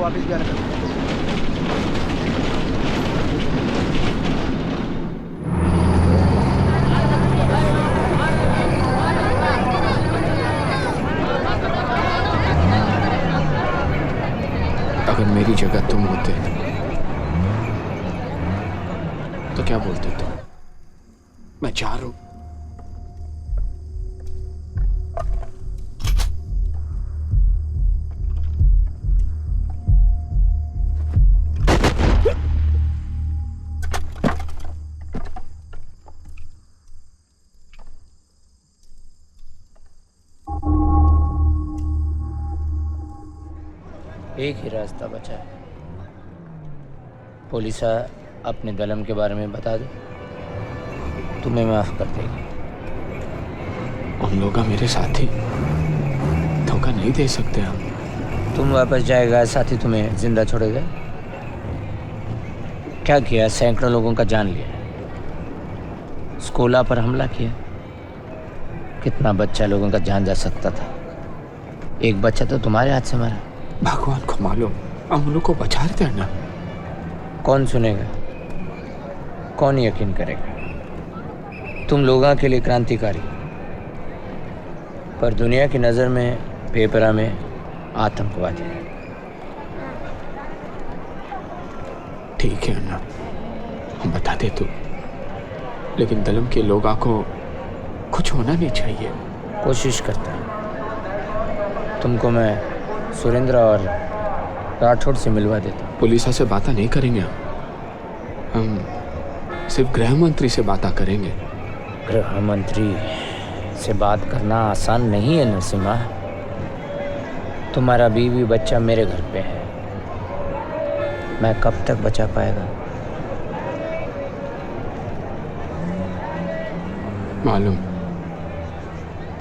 को वापस भी आना कर। अगर मेरी जगह तुम होते तो क्या बोलते तुम? मैं जा रहा हूं। एक ही रास्ता बचा है। पुलिस अपने दलम के बारे में बता दो, तुम्हें माफ कर देगी। उन लोग मेरे साथी धोखा नहीं दे सकते हम। तुम वापस जाएगा, साथी तुम्हें जिंदा छोड़ेगा? क्या किया? सैकड़ों लोगों का जान लिया, स्कूला पर हमला किया। कितना बच्चा लोगों का जान जा सकता था? एक बच्चा तो तुम्हारे हाथ से मरा। भगवान को मालूम, हम उन लोग को बचा रहे थे ना। कौन सुनेगा, कौन यकीन करेगा? तुम लोगों के लिए क्रांतिकारी, पर दुनिया की नज़र में पेपरा में आतंकवादी। ठीक है ना, हम बता दे तू, लेकिन दलम के लोगों को कुछ होना नहीं चाहिए। कोशिश करता हूँ। तुमको मैं सुरेंद्र और राठौड़ से मिलवा देता हूँ। पुलिस से बातें नहीं करेंगे हम सिर्फ गृह मंत्री से बातें करेंगे। गृह मंत्री से बात करना आसान नहीं है नरसिम्हा। तुम्हारा बीवी बच्चा मेरे घर पे है, मैं कब तक बचा पाएगा? मालूम,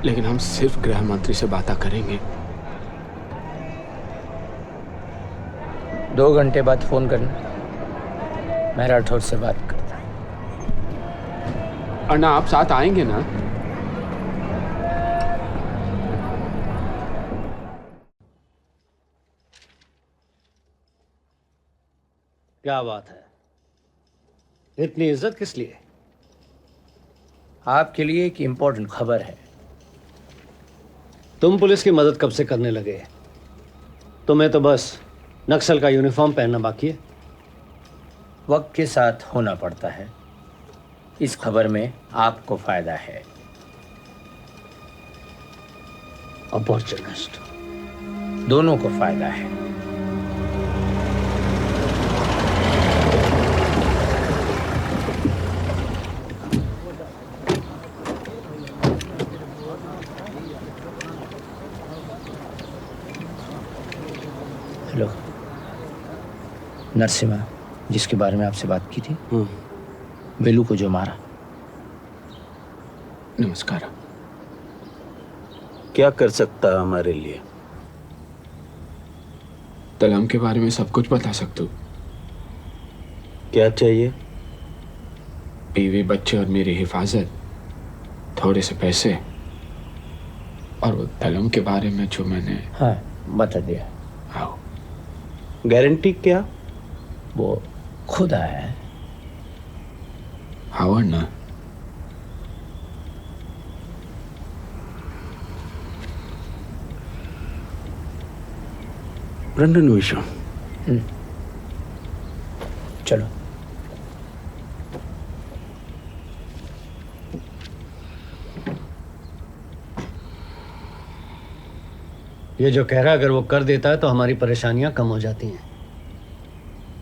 लेकिन हम सिर्फ गृह मंत्री से बातें करेंगे। 2 घंटे बाद फोन करना, मैं राठौड़ से बात करता हूँ। अन्ना, आप साथ आएंगे ना? क्या बात है, इतनी इज्जत किस लिए? आपके लिए एक इम्पोर्टेंट खबर है। तुम पुलिस की मदद कब से करने लगे? तुम्हें तो बस नक्सल का यूनिफॉर्म पहनना बाकी है। वक्त के साथ होना पड़ता है। इस खबर में आपको फायदा है। अपॉर्चुनिस्ट। दोनों को फायदा है। हेलो, नरसिम्हा जिसके बारे में आपसे बात की थी, बेलू को जो मारा। नमस्कार। क्या कर सकता है हमारे लिए? दलम के बारे में सब कुछ बता सकते हो। क्या चाहिए? बीवी, बच्चे और मेरी हिफाजत, थोड़े से पैसे, और वो दलम के बारे में जो मैंने। हाँ, बता दिया। आओ। गारंटी क्या? वो खुदा है। आओ ना। ब्रंडन विशम। चलो। ये जो कह रहा है, अगर वो कर देता है तो हमारी परेशानियां कम हो जाती हैं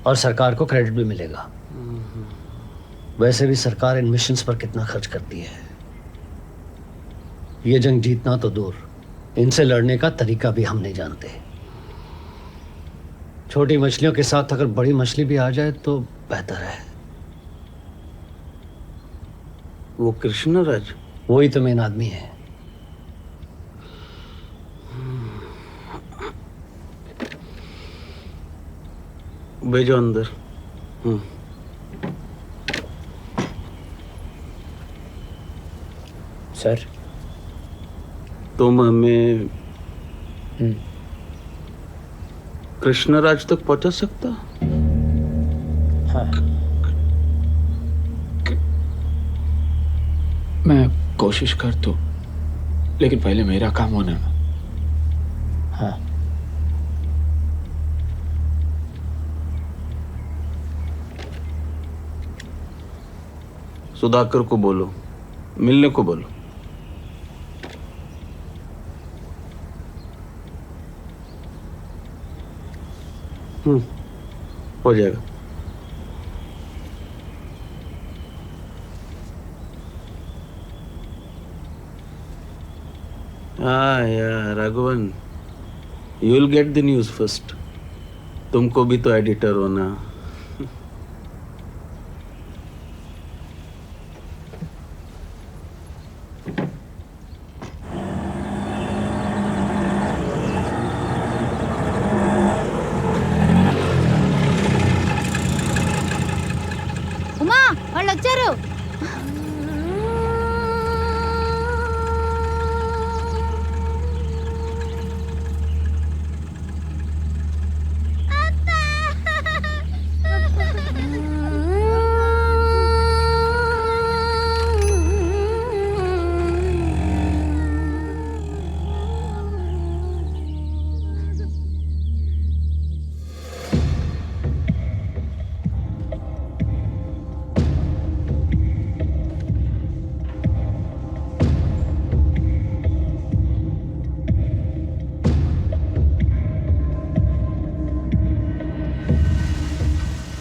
और सरकार को क्रेडिट भी मिलेगा। वैसे भी सरकार इन मिशंस पर कितना खर्च करती है। ये जंग जीतना तो दूर, इनसे लड़ने का तरीका भी हम नहीं जानते। छोटी मछलियों के साथ अगर बड़ी मछली भी आ जाए तो बेहतर है। वो कृष्णराज, वही तो मेन आदमी है। भेजो अंदर। सर, तुम हमें कृष्णराज तक पहुंचा सकता? हाँ। मैं कोशिश कर तो, लेकिन पहले मेरा काम होना। हाँ। सुधाकर को बोलो, मिलने को बोलो। हो जाएगा। हाँ यार Raghavan, you will get the news first. तुमको भी तो एडिटर होना। ఉమా వాళ్ళు వచ్చారు.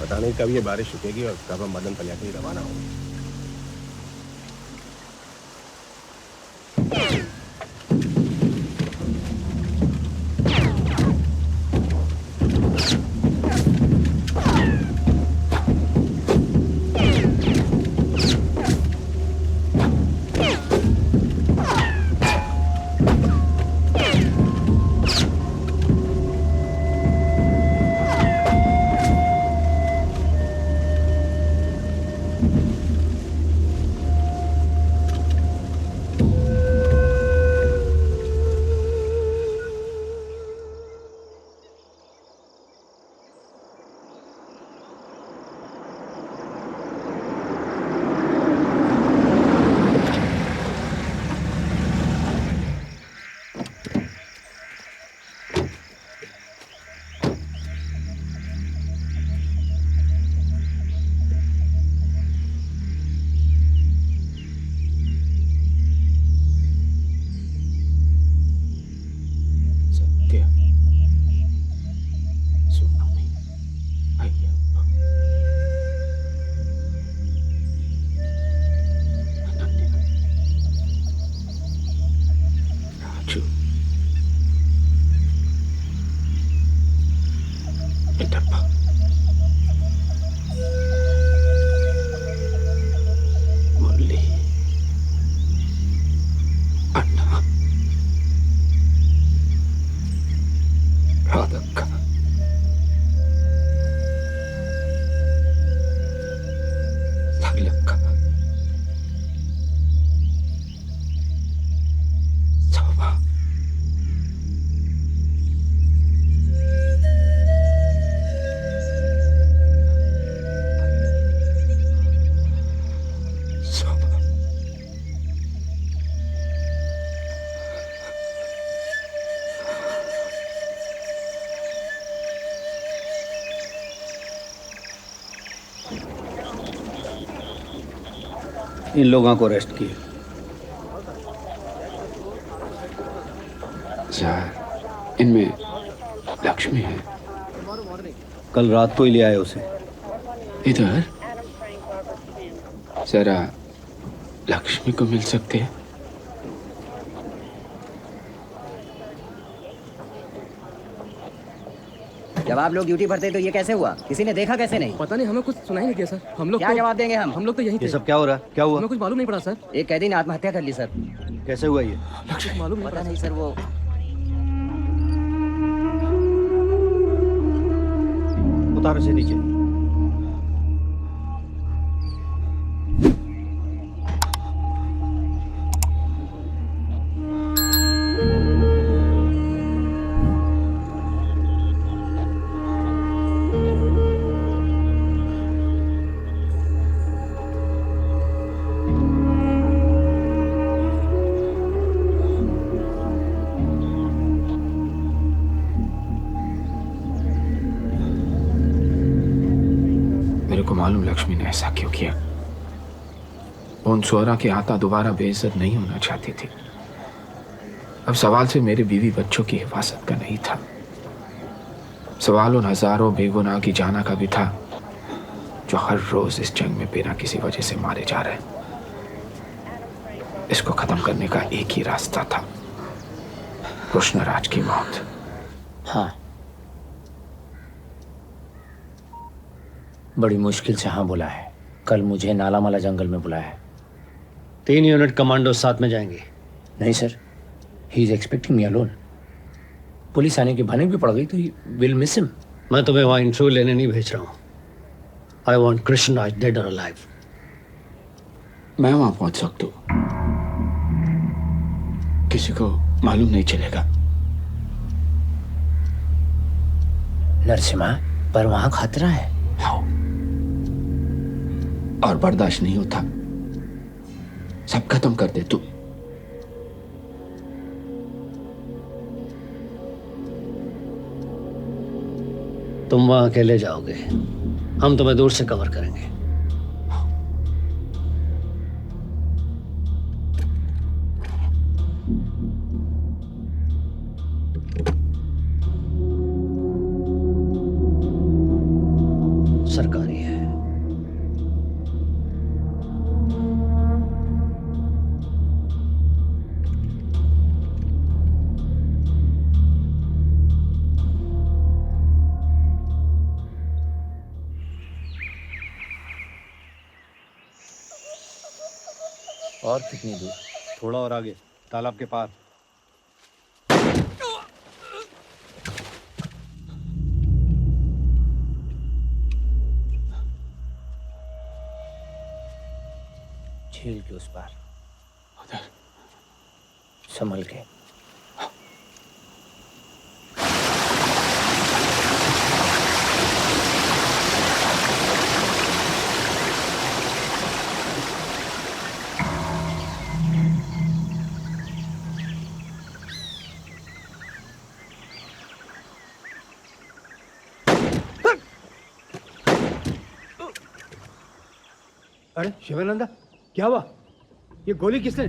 पता नहीं कब ये बारिश रुकेगी और कब हम मदन तलिया के लिए रवाना होंगे। इन लोगों को अरेस्ट किए। सर, इनमें लक्ष्मी है। कल रात को ही ले आए उसे। इधर जरा लक्ष्मी को मिल सकते हैं? जब आप लोग ड्यूटी पर थे तो ये कैसे हुआ? किसी ने देखा कैसे नहीं? पता नहीं, हमें कुछ सुनाई नहीं दिया सर। हम लोग क्या जवाब देंगे हम? हम लोग तो यही थे। ये सब क्या हो रहा है? क्या हुआ? हमें कुछ मालूम नहीं पड़ा सर। एक कैदी ने आत्महत्या कर ली सर। कैसे हुआ ये? कुछ मालूम नहीं पता पड़ा नहीं सर, वो उतारो से नीचे। मालूम लक्ष्मी ने ऐसा क्यों किया। उन स्वरा की आत्मा दोबारा बेइज्जत नहीं होना चाहती थी। अब सवाल से मेरे बीवी बच्चों की हिफाजत का नहीं था, सवाल उन हजारों बेगुनाह की जाना का भी था जो हर रोज इस जंग में बिना किसी वजह से मारे जा रहे हैं। इसको खत्म करने का एक ही रास्ता था, कृष्णराज की मौत। हाँ, बड़ी मुश्किल से हाँ बोला है। कल मुझे नालामाला जंगल में बुलाया है। 3 यूनिट कमांडो साथ में जाएंगे। नहीं sir, he is expecting me alone. Police आने की भाने भी पड़ गई तो विल मिस हिम। मैं तुम्हें वहां इंटरव्यू लेने नहीं भेज रहा हूं। आई वॉन्ट कृष्णराज डेड और अलाइव। मैं वहां पहुंच सकता हूं, किसी को मालूम नहीं चलेगा। नरसिम्हा, पर वहां खतरा है। हाँ, और बर्दाश्त नहीं होता। सब खत्म कर दे तू। तुम वहां अकेले जाओगे, हम तुम्हें दूर से कवर करेंगे। सरकारी है। और कितनी दूर? थोड़ा और आगे, तालाब के पार। झील के उस पार। उधर संभल के। अरे शिवानंदा, क्या हुआ? ये गोली किसने?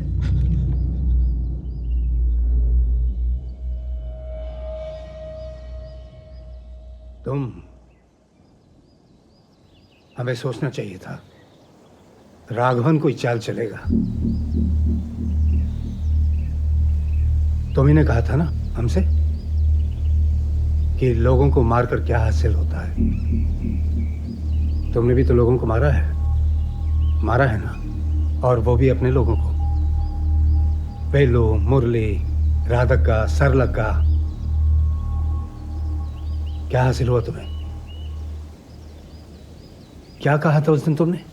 तुम, हमें सोचना चाहिए था। राघवन कोई चाल चलेगा। तुम ही ने कहा था ना हमसे कि लोगों को मारकर क्या हासिल होता है। तुमने भी तो लोगों को मारा है ना, और वो भी अपने लोगों को। पेलू, मुरली, राधिका, सरलका, क्या हासिल हुआ तुम्हें? क्या कहा था उस दिन तुमने?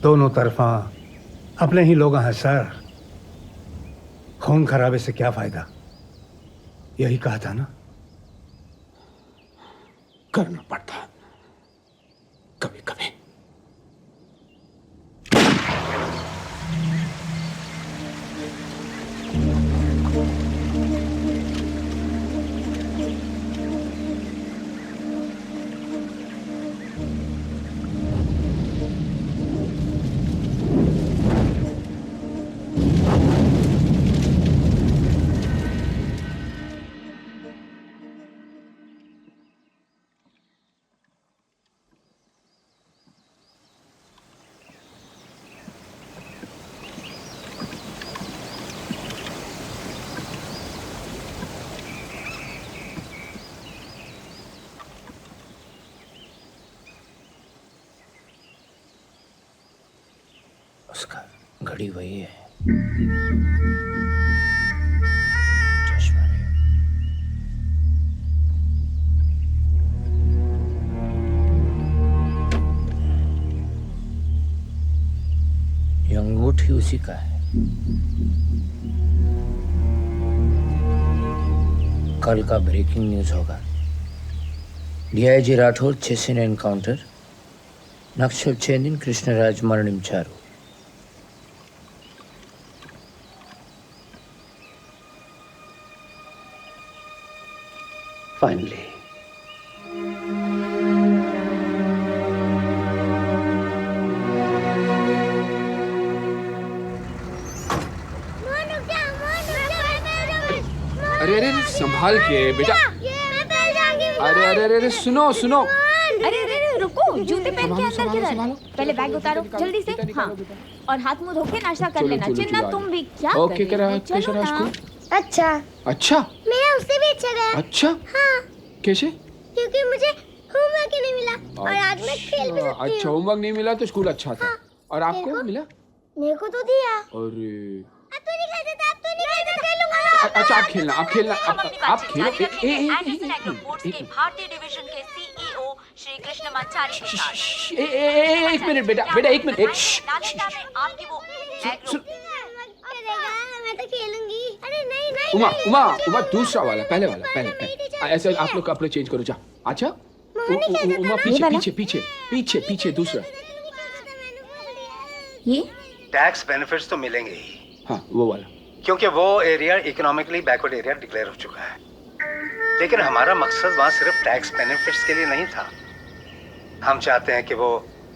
दोनों तरफा अपने ही लोग हैं सर, खून खराबे से क्या फायदा, यही कहा था ना। करना पड़ता कभी कभी। उसका घड़ी वही है, चश्मा नहीं। ये अंगूठी उसी का है। कल का ब्रेकिंग न्यूज होगा। डीआईजी राठौर 6 एनकाउंटर, नक्सल चेंदिन कृष्णराज मरणिंचारू। Finally. अरे अरे अरे, संभाल के बेटा। अरे अरे अरे अरे, सुनो सुनो। अरे अरे अरे रुको, जूते पहन के अंदर किधर? संभालो। पहले बैग उतारो जल्दी से। हाँ, और हाथ मुंह धो के नाश्ता कर चलो, लेना। चलो, चिन्ना चलो, तुम भी क्या ओके कर करा रही हो? कैसा चलो रहा ना। स्कूल? अच्छा, अच्छा मेरा उससे भी अच्छा गया। अच्छा हाँ, कैसे? क्योंकि मुझे होमवर्क ही नहीं मिला और आज मैं खेल भी सकती अच्छा, हूँ। होमवर्क नहीं मिला तो स्कूल अच्छा था। और आपको देखो। मिला? मेरे को तो दिया। अरे अब तो नहीं खेलते थे, अब तो नहीं खेलते, खेलूंगा। अच्छा, आप खेलना आप खेलो। भारतीय डिवीजन के सीईओ श्री कृष्ण मंचारी के साथ एक मिनट बेटा, एक मिनट। नालंदा में आपकी वो एग्रो करेगा, मैं तो खेलूंगी। अरे नहीं नहीं उमा नहीं, उमा मुझे उमा, नहीं दूसरा वाला, पहले वाला, पहले पहले। ऐसे आप लोग कपड़े चेंज करो, जा। अच्छा नहीं उमा, पीछे पीछे पीछे पीछे पीछे, दूसरा। ये टैक्स बेनिफिट्स तो मिलेंगे ही, हाँ वो वाला। क्योंकि वो area economically backward area declare हो चुका है। लेकिन हमारा मकसद वहाँ सिर्फ टैक्स बेनिफिट्स के लिए नहीं था। हम चाहते हैं कि वो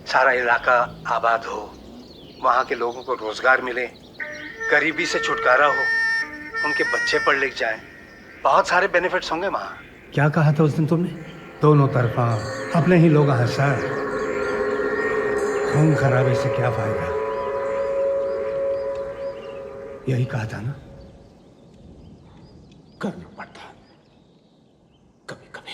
सारा इलाका आबाद हो, वहाँ के लोगों को रोजगार मिले, गरीबी से छुटकारा हो, उनके बच्चे पढ़ लिख जाएं। बहुत सारे बेनिफिट्स होंगे वहाँ। क्या कहा था उस दिन तुमने? दोनों तरफा अपने ही लोग हैं सर, खून खराबे से क्या फायदा? यही कहा था ना? करना पड़ता कभी कभी।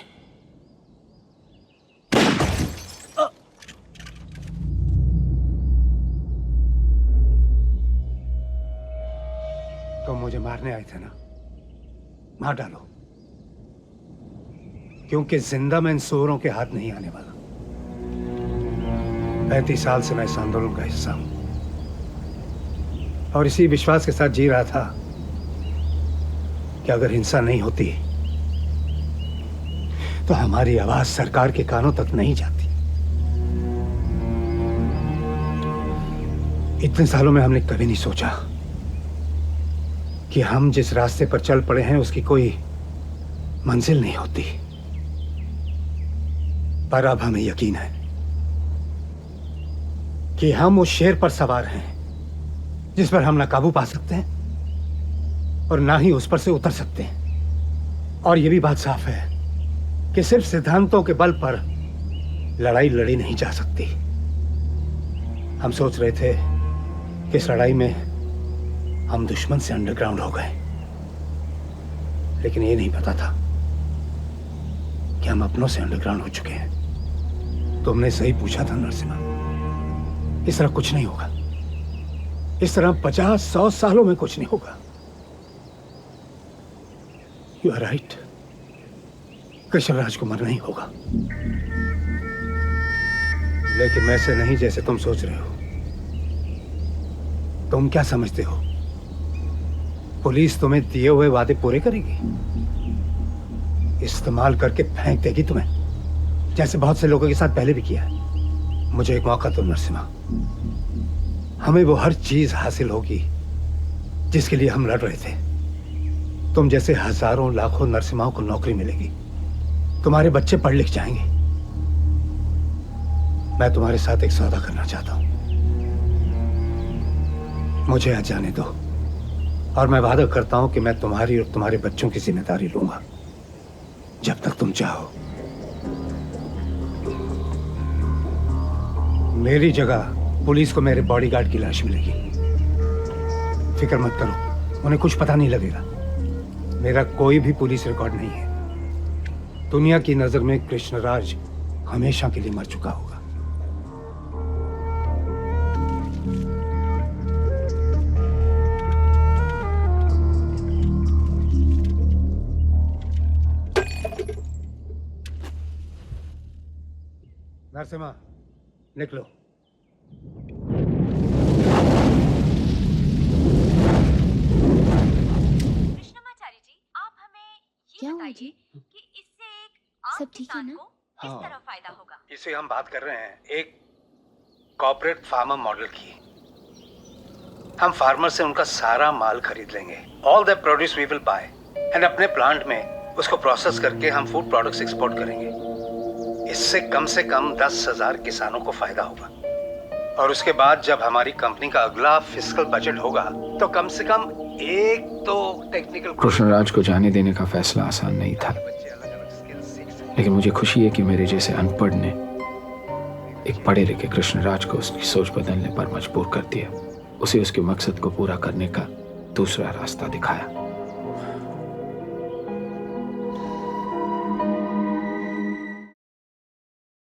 तो मुझे मारने आए थे ना, मार डालो, क्योंकि जिंदा मैं इन सूरों के हाथ नहीं आने वाला। 35 साल से मैं इस आंदोलन का हिस्सा हूं और इसी विश्वास के साथ जी रहा था कि अगर हिंसा नहीं होती तो हमारी आवाज सरकार के कानों तक नहीं जाती। इतने सालों में हमने कभी नहीं सोचा कि हम जिस रास्ते पर चल पड़े हैं उसकी कोई मंजिल नहीं होती। पर अब हमें यकीन है कि हम उस शेर पर सवार हैं जिस पर हम ना काबू पा सकते हैं और ना ही उस पर से उतर सकते हैं। और यह भी बात साफ है कि सिर्फ सिद्धांतों के बल पर लड़ाई लड़ी नहीं जा सकती। हम सोच रहे थे कि इस लड़ाई में हम दुश्मन से अंडरग्राउंड हो गए, लेकिन ये नहीं पता था कि हम अपनों से अंडरग्राउंड हो चुके हैं। तुमने सही पूछा था नरसिम्हा, इस तरह कुछ नहीं होगा। इस तरह 50-100 सालों में कुछ नहीं होगा। यू आर राइट, कृष्णराज को मरना ही होगा, लेकिन वैसे नहीं जैसे तुम सोच रहे हो। तुम क्या समझते हो पुलिस तुम्हें दिए हुए वादे पूरे करेगी? इस्तेमाल करके फेंक देगी तुम्हें, जैसे बहुत से लोगों के साथ पहले भी किया है। मुझे एक मौका दो नरसिम्हा, हमें वो हर चीज हासिल होगी जिसके लिए हम लड़ रहे थे। तुम जैसे हजारों लाखों नरसिम्हाओं को नौकरी मिलेगी, तुम्हारे बच्चे पढ़ लिख जाएंगे। मैं तुम्हारे साथ एक सौदा करना चाहता हूं, मुझे आज जाने दो और मैं वादा करता हूं कि मैं तुम्हारी और तुम्हारे बच्चों की जिम्मेदारी लूंगा जब तक तुम चाहो। मेरी जगह पुलिस को मेरे बॉडीगार्ड की लाश मिलेगी। फिक्र मत करो, उन्हें कुछ पता नहीं लगेगा। मेरा कोई भी पुलिस रिकॉर्ड नहीं है। दुनिया की नजर में कृष्णराज हमेशा के लिए मर चुका होगा। नरसिम्हा, निकलो। कृष्णमाचारी जी, आप हमें ये क्या हुआ बताइए जी? कि इससे एक आम सब ठीक है किसान ना? को किस तरह फायदा होगा? इसे हम बात कर रहे हैं एक कॉर्पोरेट फार्मर मॉडल की। हम फार्मर से उनका सारा माल खरीद लेंगे, all the produce we will buy, and अपने प्लांट में उसको प्रोसेस करके हम फूड प्रोडक्ट्स एक्सपोर्ट करेंगे। इससे कम 10,000 किसानों को फायदा होगा और उसके बाद जब हमारी कंपनी का अगला फिस्कल बजट होगा तो कम से कम एक तो टेक्निकल कृष्णराज को जाने देने का फैसला आसान नहीं था, लेकिन मुझे खुशी है कि मेरे जैसे अनपढ़ ने एक पढ़े लिखे कृष्णराज को उसकी सोच बदलने पर मजबूर कर दिया, उसे उसके मकसद को पूरा करने का दूसरा रास्ता दिखाया।